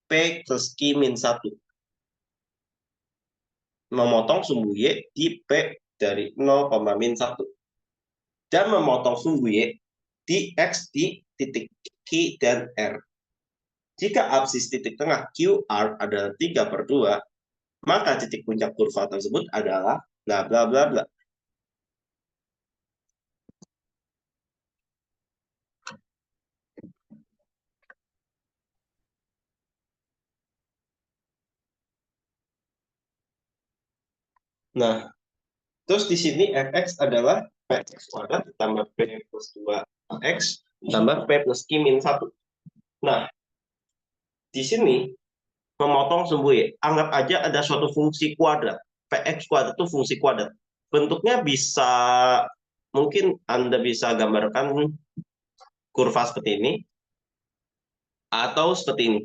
P plus Q min 1. Memotong sumbu Y di P dari 0, min 1. Dan memotong sumbu Y di X di titik Q dan R. Jika absis titik tengah QR adalah 3/2, maka titik puncak kurva tersebut adalah bla bla bla bla. Nah, terus di sini fx adalah px kuadrat ditambah p plus 2x tambah p plus q min 1. Nah, di sini memotong sumbu Y. Anggap aja ada suatu fungsi kuadrat. Px kuadrat itu fungsi kuadrat. Bentuknya bisa, mungkin Anda bisa gambarkan kurva seperti ini, atau seperti ini.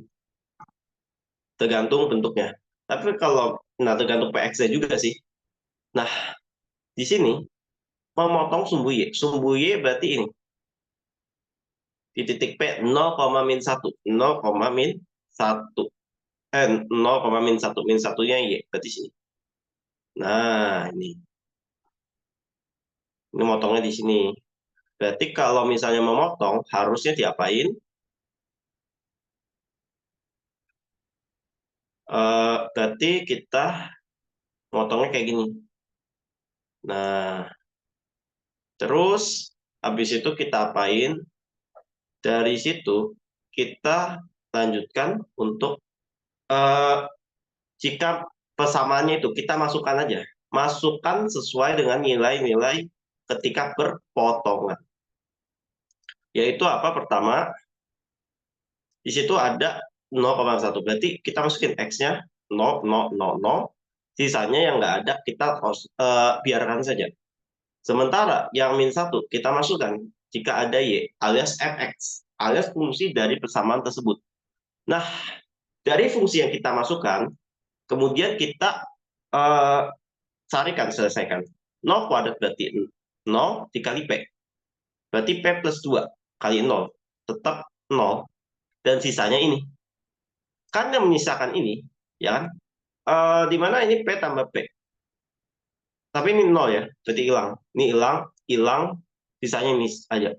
Tergantung bentuknya. Tapi kalau, tergantung px-nya juga sih. Nah, di sini, memotong sumbu Y. Sumbu Y berarti ini. Di titik P 0, min 1. 0, min 1. 0, min 1. Min 1-nya Y. Berarti sini. Nah, ini. Ini motongnya di sini. Berarti kalau misalnya memotong, harusnya diapain? Berarti kita motongnya kayak gini. Nah, terus habis itu kita apain? Dari situ kita lanjutkan untuk jika persamaannya itu kita masukkan aja. Masukkan sesuai dengan nilai-nilai ketika berpotongan. Yaitu apa? Pertama, di situ ada 0,1. Berarti kita masukin X-nya 0, 0, 0, 0. Sisanya yang nggak ada kita biarkan saja. Sementara yang min 1 kita masukkan jika ada Y alias fx alias fungsi dari persamaan tersebut. Nah, dari fungsi yang kita masukkan, kemudian kita carikan, selesaikan. 0 kuadrat berarti 0 dikali P. Berarti P plus 2 kali 0. Tetap 0. Dan sisanya ini. Karena menyisakan ini, ya kan? Di mana ini P tambah P. Tapi ini 0 ya, berarti hilang. Ini hilang, hilang, sisanya ini aja.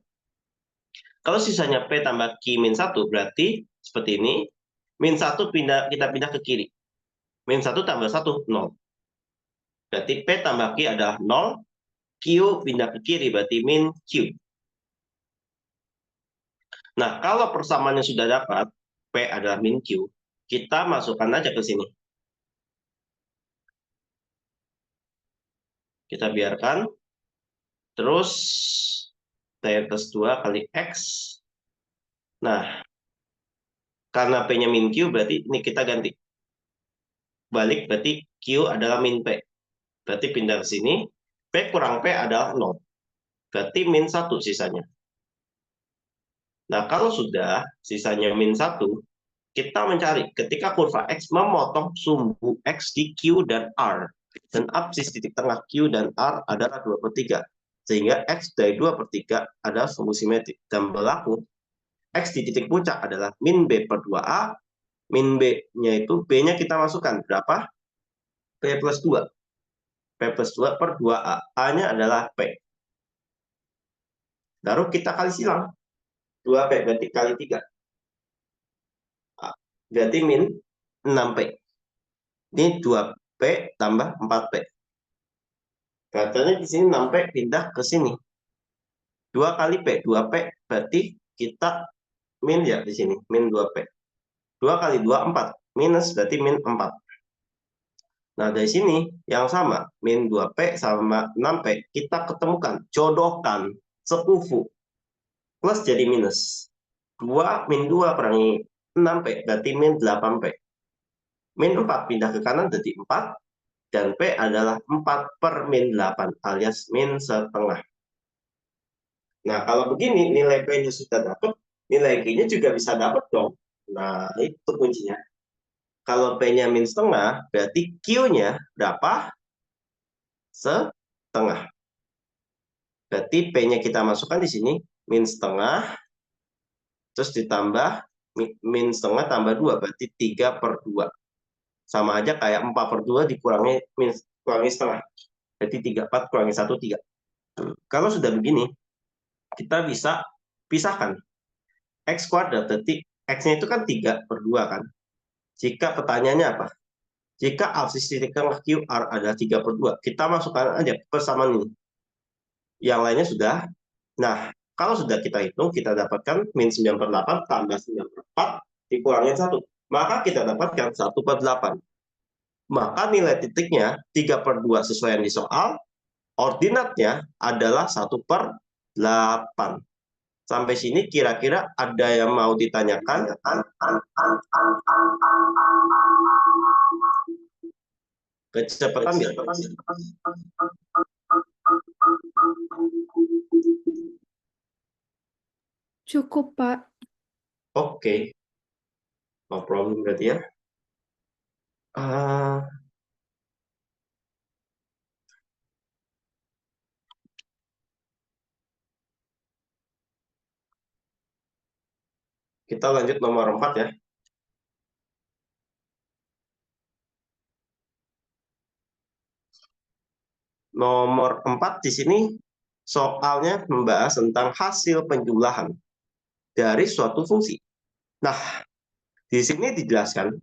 Kalau sisanya P tambah Q min 1, berarti seperti ini. Min 1 kita pindah ke kiri. Min 1 tambah 1, 0. Berarti P tambah Q adalah 0. Q pindah ke kiri, berarti min Q. Nah, kalau persamaannya sudah dapat, P adalah min Q, kita masukkan aja ke sini. Kita biarkan. Terus, T plus 2 kali X. Nah, karena P-nya min Q, berarti ini kita ganti. Balik, berarti Q adalah min P. Berarti pindah ke sini. P kurang P adalah 0. Berarti min 1 sisanya. Nah, kalau sudah sisanya min 1, kita mencari ketika kurva X memotong sumbu X di Q dan R. Dan absis titik tengah Q dan R adalah 2/3. Sehingga X dari 2/3 adalah sumbu simetrik. Dan berlaku X di titik puncak adalah min B per 2A. Min B-nya itu, B-nya kita masukkan. Berapa? P plus 2. P plus 2 per 2A. A-nya adalah P. Lalu kita kali silang. 2P berarti kali 3. Berarti min 6P. Ini 2P tambah 4P. Katanya di sini 6P pindah ke sini. 2 kali P. 2P berarti kita min ya di sini. Min 2P. 2 kali 2, 4. Minus berarti min 4. Nah, dari sini yang sama. Min 2P sama 6P. Kita ketemukan. Jodohkan. Sekufu. Plus jadi minus. 2 min 2 kurangi 6P. Berarti min 8P. Min 4 pindah ke kanan jadi 4. Dan P adalah 4 per min 8 alias min setengah. Nah, kalau begini nilai P-nya sudah dapat, nilai Q-nya juga bisa dapat dong. Nah, itu kuncinya. Kalau P-nya min setengah, berarti Q-nya berapa? Setengah. Berarti P-nya kita masukkan di sini, min setengah, terus ditambah min setengah tambah 2, berarti 3/2. Sama aja kayak 4/2 dikurangi kurangi setengah. Jadi 34 kurangi 1, 3. Kalau sudah begini, kita bisa pisahkan. X kuadrat, berarti X-nya itu kan 3/2 kan. Jika pertanyaannya apa? Jika absis titik tengah QR adalah 3/2, kita masukkan aja persamaan ini. Yang lainnya sudah. Nah, kalau sudah kita hitung, kita dapatkan min 9/8 tambah 9/4 dikurangi 1. Maka kita dapatkan 1/8. Maka nilai titiknya 3/2 sesuai yang di soal. Ordinatnya adalah 1/8. Sampai sini kira-kira ada yang mau ditanyakan? Kecepatan nggak? Cukup, Pak. Oke. No problem berarti ya. Kita lanjut nomor 4 ya. Nomor 4 di sini soalnya membahas tentang hasil penjumlahan dari suatu fungsi. Nah, di sini dijelaskan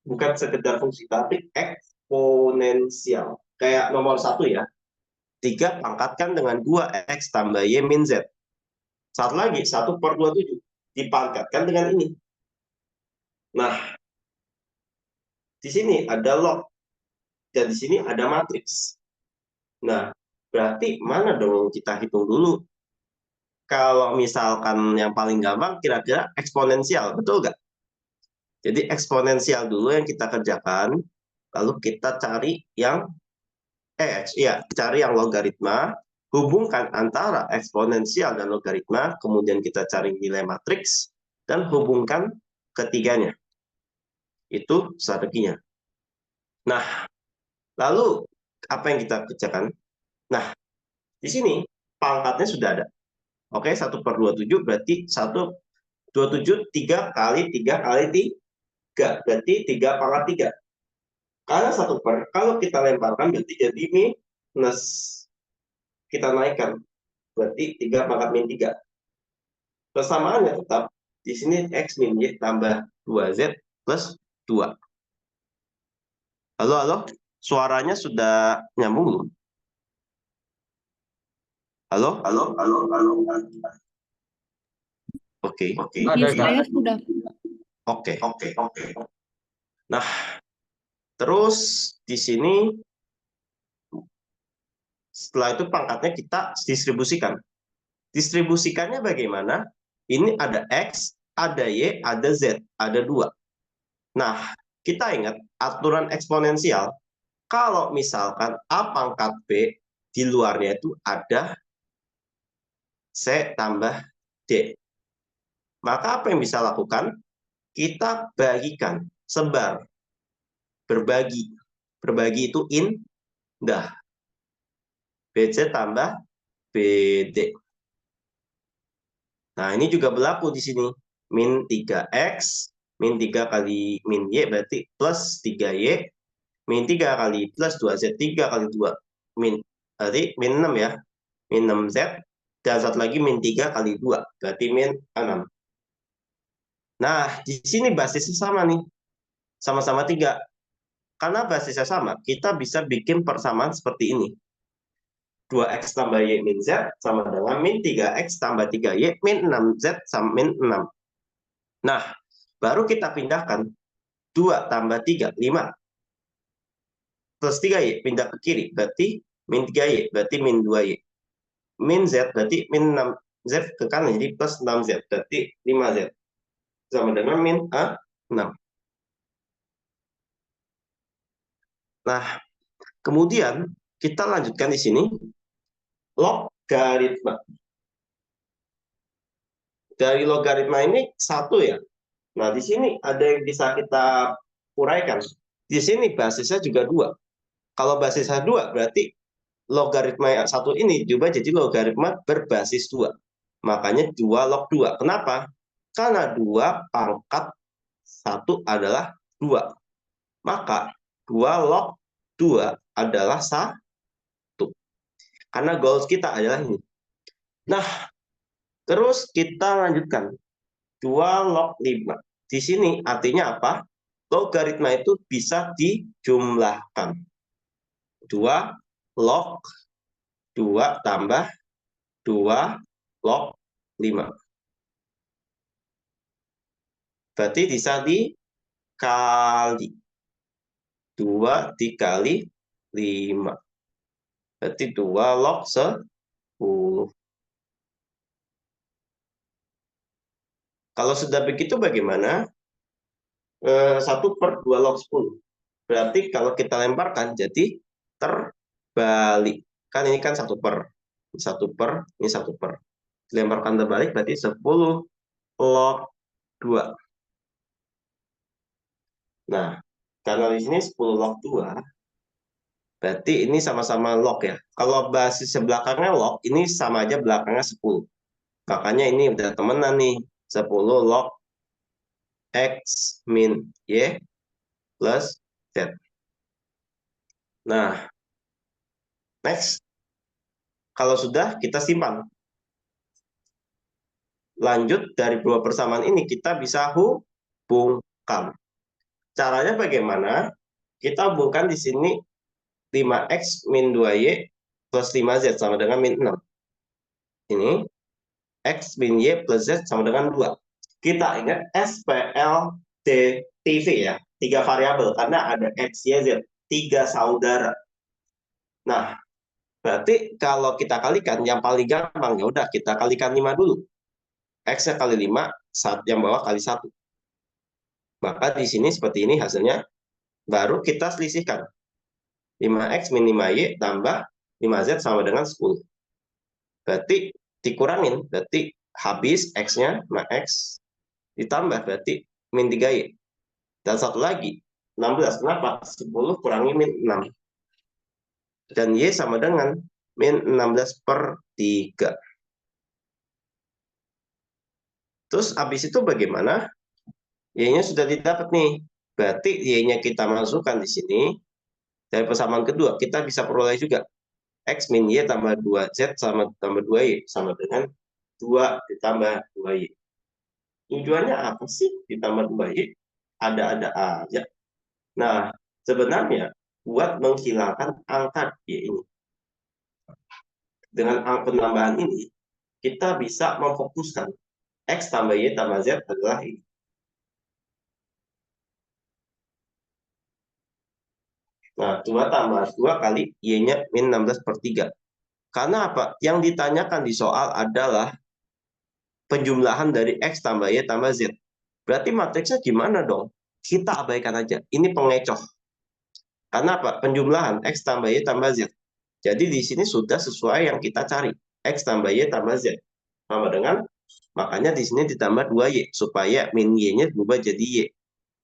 bukan sekedar fungsi, tapi eksponensial. Kayak nomor 1 ya. 3 pangkatkan dengan 2x tambah y min z. Satu lagi, 1/27 dipangkatkan dengan ini. Nah, di sini ada log, dan di sini ada matriks. Nah, berarti mana dong kita hitung dulu? Kalau misalkan yang paling gampang, kira-kira eksponensial, betul nggak? Jadi eksponensial dulu yang kita kerjakan, lalu kita cari yang cari yang logaritma, hubungkan antara eksponensial dan logaritma, kemudian kita cari nilai matriks, dan hubungkan ketiganya. Itu strateginya. Nah, lalu apa yang kita kerjakan? Nah, di sini pangkatnya sudah ada. Oke, 1/27 berarti 1/27 3 kali 3 kali 3. Berarti 3 pangkat 3. Karena 1/, kalau kita lemparkan berarti jadi minus. Kita naikkan. Berarti 3 pangkat min 3. Persamaannya tetap. Di sini X min Y tambah 2Z plus 2. Halo, halo? Suaranya sudah nyambung belum? Halo, halo, halo, halo. Oke. Saya sudah. Oke. Nah, terus di sini setelah itu pangkatnya kita distribusikan. Distribusikannya bagaimana? Ini ada X, ada Y, ada Z, ada 2. Nah, kita ingat aturan eksponensial. Kalau misalkan A pangkat B, di luarnya itu ada C tambah D. Maka apa yang bisa lakukan? Kita bagikan, sebar, berbagi. Berbagi itu indah. BC tambah BD. Nah, ini juga berlaku di sini. Min 3X, min 3 kali min Y berarti plus 3Y, min 3 kali plus 2Z, 3 kali 2. Berarti min 6 ya. Min 6Z, dan satu lagi min 3 kali 2, berarti min 6. Nah, di sini basisnya sama nih. Sama-sama 3. Karena basisnya sama, kita bisa bikin persamaan seperti ini. 2x tambah y min z sama dengan min 3x tambah 3y min 6z sama min 6. Nah, baru kita pindahkan 2 tambah 3, 5. Plus 3y, pindah ke kiri, berarti min 3y, berarti min 2y. Min z, berarti min 6z ke kanan, jadi plus 6z, berarti 5z. Sama dengan min 6. Nah, kemudian kita lanjutkan di sini. Logaritma. Dari logaritma ini 1 ya. Nah, di sini ada yang bisa kita uraikan. Di sini basisnya juga 2. Kalau basisnya 2, berarti logaritma yang 1 ini juga jadi logaritma berbasis 2. Makanya 2 log 2. Kenapa? Karena 2 pangkat 1 adalah 2. Maka 2 log 2 adalah 1. Karena goals kita adalah ini. Nah, terus kita lanjutkan. 2 log 5. Di sini artinya apa? Logaritma itu bisa dijumlahkan. 2 log 2 tambah 2 log 5. Berarti bisa dikali. 2 dikali 5. Berarti 2 log 10. Kalau sudah begitu bagaimana? 1/2 log 10. Berarti kalau kita lemparkan jadi terbalik. Kan ini kan 1/. 1/, ini 1/. Dilemparkan terbalik berarti 10 log 2. Nah, karena di sini 10 log 2, berarti ini sama-sama log ya. Kalau basis belakangnya log, ini sama aja belakangnya 10. Makanya ini udah temenan nih. 10 log X min Y plus Z. Nah, next. Kalau sudah, kita simpan. Lanjut dari dua persamaan ini, kita bisa hubungkan. Caranya bagaimana? Kita hubungkan di sini 5X min 2Y plus 5Z sama dengan min 6. Ini X min Y plus Z sama dengan 2. Kita ingat SPLDTV ya, 3 variabel karena ada X, Y, Z, 3 saudara. Nah, berarti kalau kita kalikan yang paling gampang ya udah kita kalikan 5 dulu. X-nya kali 5, yang bawah kali 1. Maka di sini seperti ini hasilnya, baru kita selisihkan. 5X min 5Y tambah 5Z sama dengan 10. Berarti dikurangin, berarti habis X-nya, nah X ditambah, berarti min 3Y. Dan satu lagi, 16. Kenapa? 10 kurangi min 6. Dan Y sama dengan min 16/3. Terus habis itu bagaimana? Y-nya sudah didapat nih. Berarti Y-nya kita masukkan di sini. Dari persamaan kedua, kita bisa peroleh juga. X min Y tambah 2Z sama tambah 2Y. Sama dengan 2 ditambah 2Y. Tujuannya apa sih ditambah 2Y? Ada-ada aja. Nah, sebenarnya buat menghilangkan angka Y ini. Dengan penambahan ini, kita bisa memfokuskan X tambah Y tambah Z adalah ini. Nah, 2 tambah 2 kali Y-nya min 16/3. Karena apa? Yang ditanyakan di soal adalah penjumlahan dari X tambah Y tambah Z. Berarti matriksnya gimana dong? Kita abaikan aja. Ini pengecoh. Karena apa? Penjumlahan X tambah Y tambah Z. Jadi di sini sudah sesuai yang kita cari. X tambah Y tambah Z. Sama dengan, makanya di sini ditambah 2Y. Supaya min Y-nya berubah jadi Y.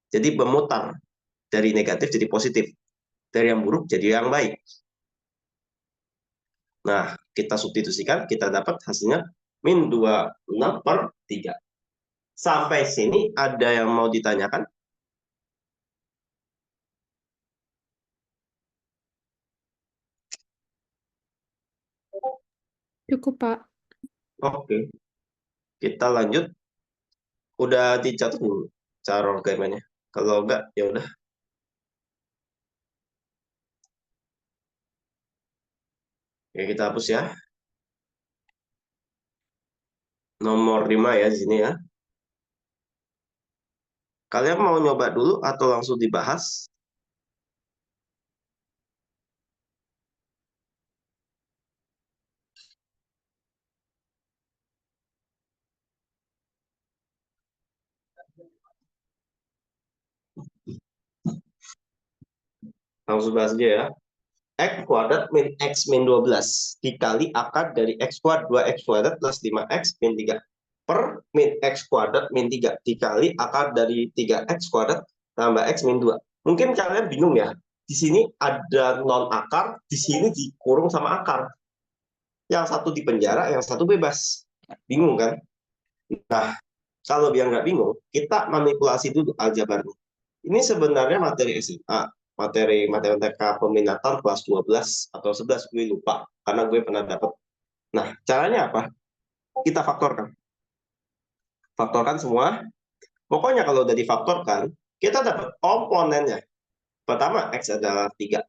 Jadi memutar. Dari negatif jadi positif. Dari yang buruk jadi yang baik. Nah, kita substitusikan, kita dapat hasilnya min 26/3. Sampai sini ada yang mau ditanyakan? Cukup, Pak. Oke, kita lanjut. Udah dicatat dulu cara gimana? Kalau enggak, ya udah. Oke, kita hapus ya. Nomor 5 ya di sini ya. Kalian mau nyoba dulu atau langsung dibahas? Langsung bahas aja ya. X kuadrat min X min 12 dikali akar dari X kuadrat 2X kuadrat plus 5X min 3 per min X kuadrat min 3 dikali akar dari 3X kuadrat tambah X min 2. Mungkin kalian bingung ya, di sini ada non akar, di sini dikurung sama akar. Yang satu di penjara, yang satu bebas. Bingung kan? Nah, Kalau biar nggak bingung, kita manipulasi dulu aljabarnya. Ini sebenarnya materi SMA, materi matematika peminatan kelas 12 atau 11, gue lupa, karena gue pernah dapat. Nah, caranya apa? Kita faktorkan. Faktorkan semua. Pokoknya kalau udah difaktorkan, kita dapat komponennya. Pertama, X adalah 3.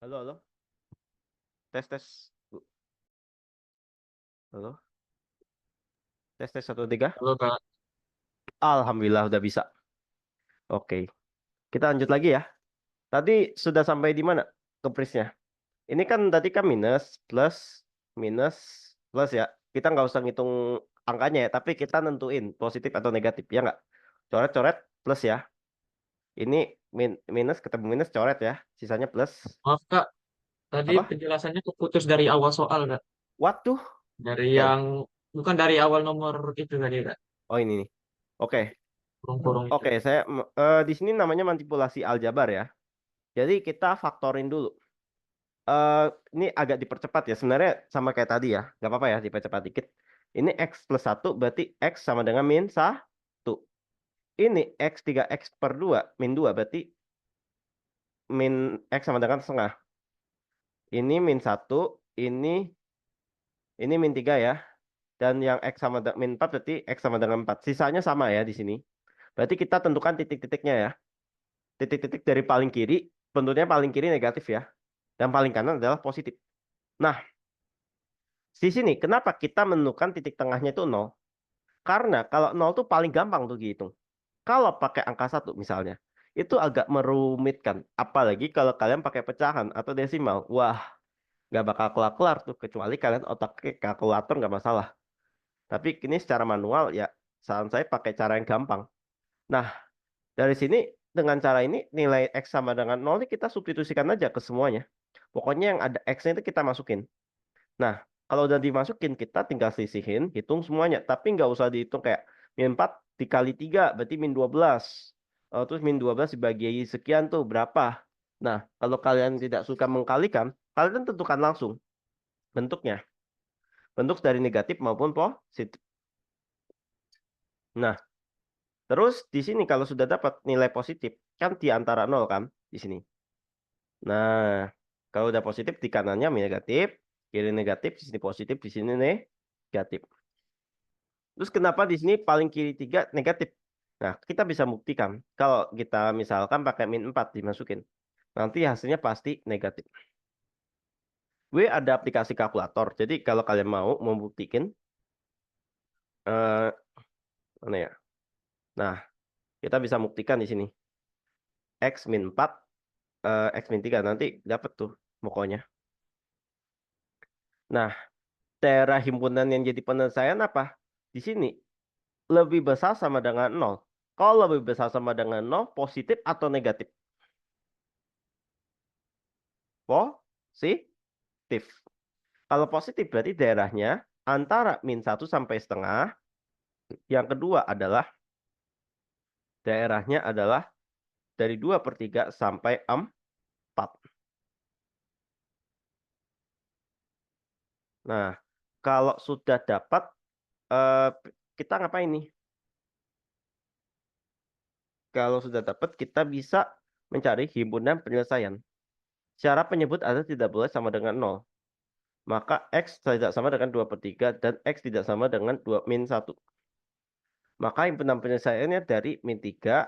Halo, halo. Tes, tes. Halo. Tes, tes, 1, 3. Halo Kak, Alhamdulillah udah bisa. Oke. Kita lanjut lagi ya. Tadi sudah sampai di mana keprisnya? Ini kan tadi kan minus, plus ya. Kita nggak usah ngitung angkanya ya, tapi kita nentuin positif atau negatif, ya nggak? Coret-coret plus ya. Ini minus ketemu minus coret ya, sisanya plus. Maaf Kak, tadi Apa? penjelasannya keputus dari awal soal Kak. Waduh. Dari Ya. yang bukan dari awal nomor itu tadi Kak. Oh ini nih. Oke. Kurung-kurung itu. Oke, saya di sini namanya manipulasi aljabar ya. Jadi kita faktorin dulu. Ini agak dipercepat ya. Sebenarnya sama kayak tadi ya. Nggak apa-apa ya dipercepat dikit. Ini X plus 1 berarti X sama dengan min 1. Ini X 3X per 2 min 2 berarti min X sama dengan setengah. Ini min 1, ini min 3 ya. Dan yang X sama min 4 berarti X sama dengan 4. Sisanya sama ya di sini. Berarti kita tentukan titik-titiknya ya. Titik-titik dari paling kiri, bentuknya paling kiri negatif ya. Dan paling kanan adalah positif. Nah, di sini kenapa kita menentukan titik tengahnya itu 0? Karena kalau 0 itu paling gampang tuh dihitung. Kalau pakai angka 1 misalnya, itu agak merumitkan. Apalagi kalau kalian pakai pecahan atau desimal. Wah, nggak bakal kelar-kelar tuh. Kecuali kalian otaknya kalkulator nggak masalah. Tapi ini secara manual ya, saran saya pakai cara yang gampang. Nah, dari sini dengan cara ini nilai X sama dengan 0 ini kita substitusikan aja ke semuanya. Pokoknya yang ada X-nya itu kita masukin. Nah, kalau udah dimasukin kita tinggal sisihin, hitung semuanya. Tapi nggak usah dihitung kayak min 4 dikali 3 berarti min 12. Terus min 12 dibagi sekian tuh berapa. Nah, kalau kalian tidak suka mengkalikan, kalian tentukan langsung bentuknya. Bentuk dari negatif maupun positif. Nah, terus di sini kalau sudah dapat nilai positif, kan di antara 0 kan di sini. Nah, kalau udah positif di kanannya negatif, kiri negatif, di sini positif, di sini negatif. Terus kenapa di sini paling kiri 3 negatif? Nah, kita bisa buktikan. Kalau kita misalkan pakai min 4 dimasukin. Nanti hasilnya pasti negatif. Gue ada aplikasi kalkulator. Jadi kalau kalian mau membuktikan. Mana ya? Nah, kita bisa buktikan di sini. X min 4, X min 3. Nanti dapat tuh pokoknya. Nah, daerah himpunan yang jadi penyelesaian apa? Di sini lebih besar sama dengan 0. Kalau lebih besar sama dengan 0, positif atau negatif? Positif. Kalau positif berarti daerahnya antara min 1 sampai setengah. Yang kedua adalah daerahnya adalah dari 2/3 sampai 4. Nah, kalau sudah dapat, kita ngapain nih? Kalau sudah dapat, kita bisa mencari himpunan penyelesaian. Cara penyebut ada tidak boleh sama dengan 0. Maka X tidak sama dengan 2/3 dan X tidak sama dengan min 1. Maka himpunan penyelesaiannya dari min 3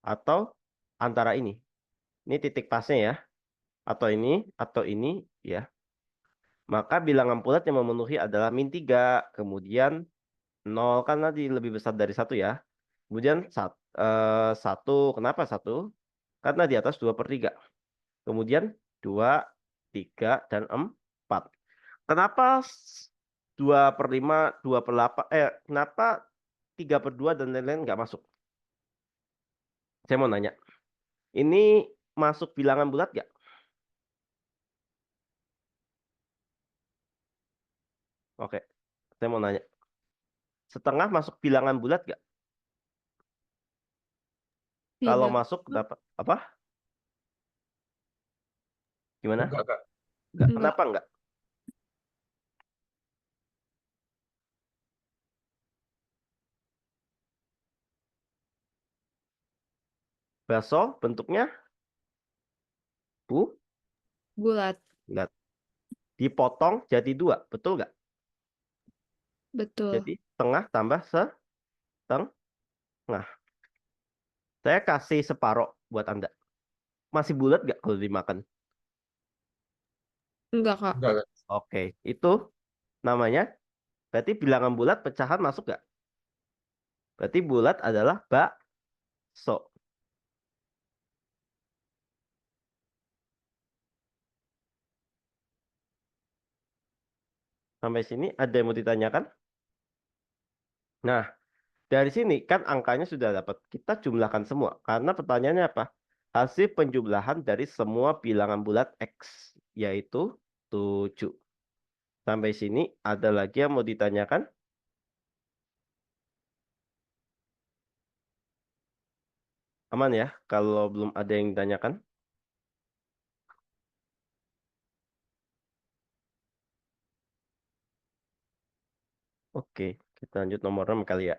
atau antara ini. Ini titik pasnya ya. Atau ini ya. Maka bilangan bulat yang memenuhi adalah min 3. Kemudian 0 kan tadi lebih besar dari 1 ya. Kemudian 1. Kenapa 1? Karena di atas 2/3. Kemudian 2, 3, dan 4. Kenapa 2/5, 2/8, kenapa 3/2 dan lain-lain nggak masuk? Saya mau nanya. Ini masuk bilangan bulat nggak? Oke, saya mau nanya. Setengah masuk bilangan bulat nggak? Kalau Tidak. masuk dapat apa? Gimana? Enggak Kak. Nggak. Enggak. Kenapa nggak? Bakso bentuknya Bulat. bulat. Dipotong jadi 2, betul nggak? Betul. Jadi tengah tambah setengah. Saya kasih separoh buat Anda. Masih bulat nggak kalau dimakan? Enggak, Kak. Enggak Kak. Oke, itu namanya. Berarti bilangan bulat pecahan masuk nggak? Berarti bulat adalah bakso. Sampai sini ada yang mau ditanyakan? Nah, dari sini kan angkanya sudah dapat. Kita jumlahkan semua. Karena pertanyaannya apa? Hasil penjumlahan dari semua bilangan bulat X. Yaitu 7. Sampai sini ada lagi yang mau ditanyakan? Aman ya? Kalau belum ada yang ditanyakan? Oke, kita lanjut nomor 6 kali ya.